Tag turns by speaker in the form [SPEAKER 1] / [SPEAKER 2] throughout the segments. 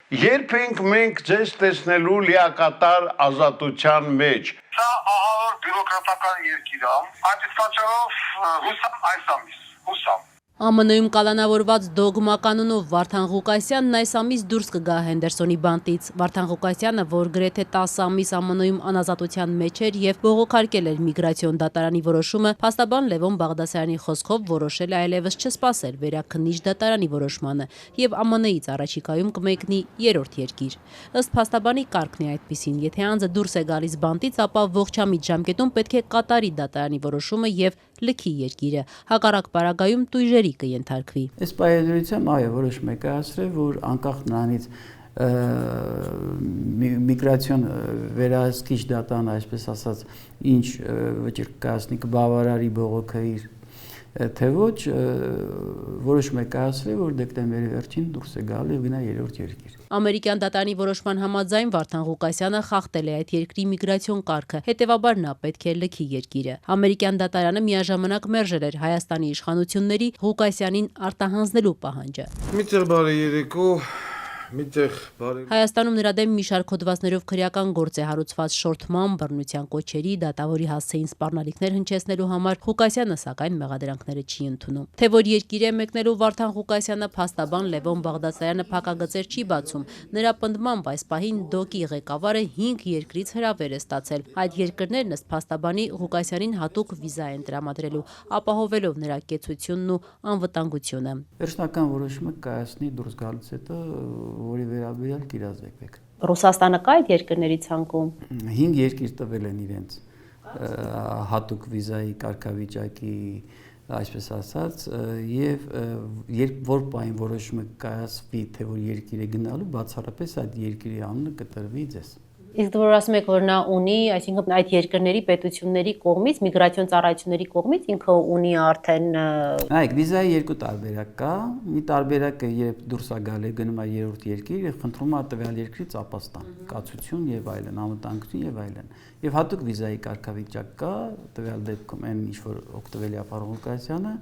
[SPEAKER 1] Երբ ենք մենք ձեզ տեսնելու լիակատար ազատության մեջ։
[SPEAKER 2] Սա ահավոր բյուրոկրատական երկիր է, այդ պատճառով հուսամ այս ամիս, հուսամ։
[SPEAKER 3] ԱՄՆ-ում կալանավորված դոգմա կանոնով Վարդան Ղուկասյանն այս ամիս դուրս կգա Հենդերսոնի բանտից։ Վարդան Ղուկասյանը, որ գրեթե 10 ամիս ԱՄՆ-ում անազատության մեջ էր եւ բողոքարկել էր միգրացիոն դատարանի որոշումը, փաստաբան Լևոն Բաղդասարյանի խոսքով որոշել է այլևս չսպասել վերաքննիչ դատարանի որոշմանը եւ ԱՄՆ-ից առաջիկայում կմեկնի երրորդ երկիր։ Ըստ փաստաբանի կարգն է այդպիսին, եթե անձը դուրս է գալիս բանտից, ապա ողջամիտ ժամկետում պետք է կատարի դատարանի որոշումը եւ լքի երկիրը։ Հակառակ պարագայում տույժերի կենթարկվի։
[SPEAKER 4] Այս պայմանությամբ այո, որոշում է կայացրել, որ անկախ նրանից միգրացիոն վերահսկիչ դատարանը, այսպես ասած, ինչ վճիռ կայացնի կբավարարի բողոքը իր թե ոչ, որոշում է կայացրել, որ դեկտեմբերի վերջին դուրս է գալու եւ գնա երրորդ երկիր։
[SPEAKER 3] Ամերիկյան դատարանի որոշման համաձայն Վարդան Ղուկասյանը խախտել է այդ երկրի միգրացիոն կարգը, հետևաբար նա պետք է լքի երկիրը։ Ամերիկյան դատարանը միաժամանակ մերժել էր Հայաստանի իշխանությունների Ղուկասյանին արտահանձնելու պահանջը։
[SPEAKER 1] Միտեղ բարի երեկո, միտեղ բարի։
[SPEAKER 3] Հայաստանում նրա դեմ մի շարք հոդվածներով քրեական գործ է հարուցված շորթման, բռնության կոչերի, դատավորի հասցեին սպառնալիքներ հնչեցնելու համար, Ղուկասյանը սակայն մեղադրանքները չի ընդունում։ Թե որ երկիր է մեկնելու Վարդան Ղուկասյանը, փաստաբան Լևոն Բաղդասարյանը փակագծեր չի բացում։ Նրա պնդմամբ այս պահին ԴՕԿ-ի ղեկավարը 5 երկրից հրավեր է ստացել։ Այդ երկրներն ըստ փաստաբանի Ղուկասյանին հատուկ վիզա են տրամադրելու, ապահովելով նրա կեցությունն ու անվտանգությունը։
[SPEAKER 4] Վերջնական որոշումը կայացնի դուրս գալուց հետո, որի վերաբերյալ կիրազեկվեք։
[SPEAKER 3] Ռուսաստանը կա այդ երկրների ցանկում։
[SPEAKER 4] 5 երկիր տվել են իրենց հատուկ վիզայի կարգավիճակի, այսպես ասած, եւ որ պայն որոշումը կայացվի, թե որ երկիր է գնալու, բացառապես այդ երկրի անունը կտրվի ձեզ։
[SPEAKER 3] Իսկ դուք ասում եք, որ նա ունի, այսինքն այդ երկրների պետությունների կողմից, միգրացիոն ծառայությունների կողմից ինքը ունի արդեն
[SPEAKER 4] Նայեք, վիզայի երկու տարբերակ կա։ Մի տարբերակը երբ դուրս է գալի, գնում է երրորդ երկիր եւ խնդրում է տվյալ երկրից ապաստան, կացություն եւ այլն, անվտանգություն եւ այլն։ Եվ հատուկ վիզայի կարգավիճակ կա, տվյալ դեպքում այն ինչ որ օգտվել է Վարդան Ղուկասյանը,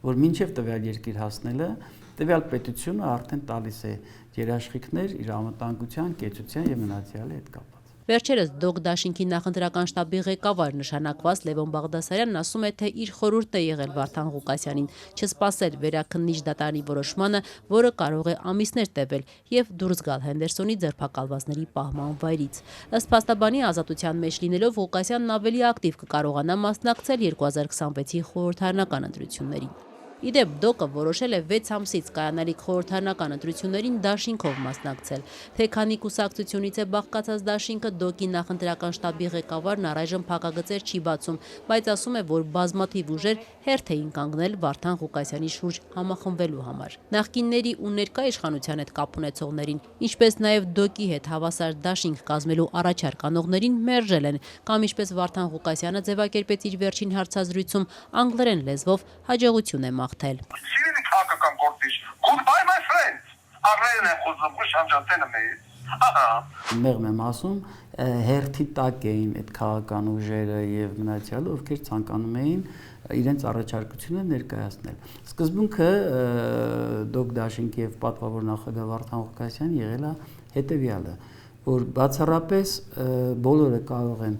[SPEAKER 4] որ մինչեւ տվյալ երկիր հասնելը տվյալ պետությունը արդեն տալիս է երաշխիքներ իր անվտանգության, կեցության եւ մնացյալի հետ կապված։
[SPEAKER 3] Վերջերս ԴՕԿ դաշինքի նախընտրական շտաբի ղեկավար նշանակված Լևոն Բաղդասարյանն ասում է, թե իր խորհուրդն է եղել Վարդան Ղուկասյանին չսպասել վերաքննիչ դատարանի որոշմանը, որը կարող է ամիսներ տևել եւ դուրս գալ Հենդերսոնի ձերբակալվածների պահման վայրից։ Ըստ փաստաբանի ազատության մեջ լինելով Ղուկասյանն ավելի ակտիվ կկարողանա մասնակցել 2026-ի խորհրդարանական ընտրություններին։ Իդեպ ԴՕԿ-ը որոշել է 6 ամսից կայանալիք խորհրդարանական ընտրություններին դաշինքով մասնակցել։ Թե քանի կուսակցությունից է բաղկացած դաշինքը, ԴՕԿ-ի նախընտրական շտաբի ղեկավարն առայժմ փակագծեր չի բացում, բայց ասում է, որ բազմաթիվ ուժեր հերթ էին կանգնել Վարդան Ղուկասյանի շուրջ համախմբվելու համար։ Նախկինների ու ներկա իշխանության հետ կապ ունեցողներին, ինչպես նաև ԴՕԿ-ի հետ հավասար դաշինք կազմելու առաջարկ անողներին մերժել են, կամ ինչպես Վարդան Ղուկասյանը ձևակերպեց իր վերջին հարցազրույցում, անգլերեն լեզվով հաջողություն է մաղթել։
[SPEAKER 2] Սիրելի քաղաքական գործիչ, goodbye my friends։ Առներն են խոսում, շանջատենը մեծ։
[SPEAKER 4] Մեղմ եմ ասում, հերթի տակ էին այդ քաղաքական ուժերը եւ մնացյալը, ովքեր ցանկանում էին իրենց առաջարկությունը ներկայացնել։ Սկզբունքը ԴՕԿ դաշինքի եւ պատվավոր նախագահ Վարդան Ղուկասյանը եղել է հետեւյալը, որ բացառապես բոլորը կարող են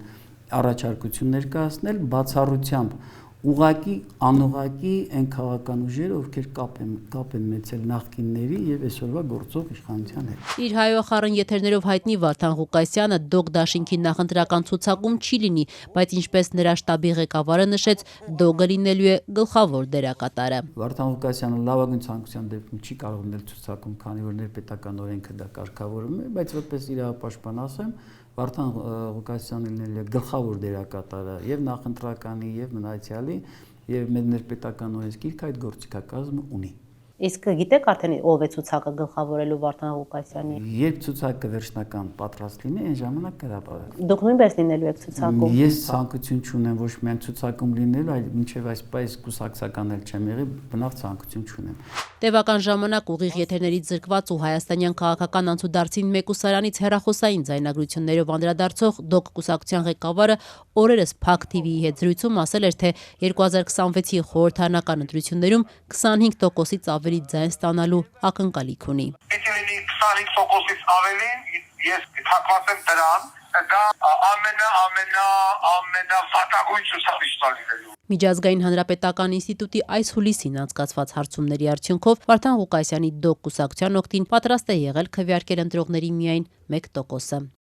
[SPEAKER 4] առաջարկություն ներկայացնել բացառությամբ ուղղակի անուղղակի այն քաղաքական ուժերը, ովքեր կապ են ունեցել նախկինների եւ այսօրվա գործող իշխանության հետ։
[SPEAKER 3] Իր հայոախառն եթերներով հայտնի Վարդան Ղուկասյանը ԴՕԿ դաշինքի նախընտրական ցուցակում չի լինի, բայց ինչպես նրա շտաբի ղեկավարը նշեց, ԴՕԿ-ը լինելու է գլխավոր դերակատարը։
[SPEAKER 4] Վարդան Ղուկասյանը լավագույն ցանկության դեպքում չի կարող լինել ցուցակում, քանի որ ներպետական օրենքը դա կարգավորում է, բայց որպես իրավապաշտպան ասեմ, Վարդան Ղուկասյանը լինել է գլխավոր դերակատարը եւ նախընտրականի եւ մնացյալի եւ մեր ներպետական օրենսգիրքը այդ գործիքակազմը ունի։
[SPEAKER 3] Իսկ գիտեք արդեն ով է ցուցակը գլխավորելու Վարդան Ղուկասյանի։
[SPEAKER 4] Երբ ցուցակը վերջնական պատրաստ լինի, այն ժամանակ կհրապարակվի։
[SPEAKER 3] Դուք նույնպես լինելու եք ցուցակում։
[SPEAKER 4] Ես ցանկություն չունեմ ոչ միայն ցուցակում լինելու, այլ մինչև այս կուսակցական էլ չեմ եղել, բնավ ցանկություն չունեմ։
[SPEAKER 3] Տևական ժամանակ ուղիղ եթերներից զրկված ու հայաստանյան քաղաքական անցուդարձին մեկուսարանից հեռախոսային ձայնագրություններով անդրադարձող ԴՕԿ կուսակցության ղեկավարը օրերս Փակ TV-ի հետ զրույցում ասել էր, թե 2026-ի խորհրդարանական ընտրություններում 25%-ից ավելի ավելի ձայն ստանալու ակնկալիք ունի։
[SPEAKER 2] Պիտի լինի 25%-ից ավելին, ես թակված եմ դրան, դա ամենավատագույն ցուցանիշն է լինելու։
[SPEAKER 3] Միջազգային հանրապետական ինստիտուտի այս հուլիսին անցկացված հարցումների արդյունքով Վարդան Ղուկասյանի դոկ կուսակցության օգտին պատրաստ է եղել քվեարկել ընտրողների միայն 1%-ը։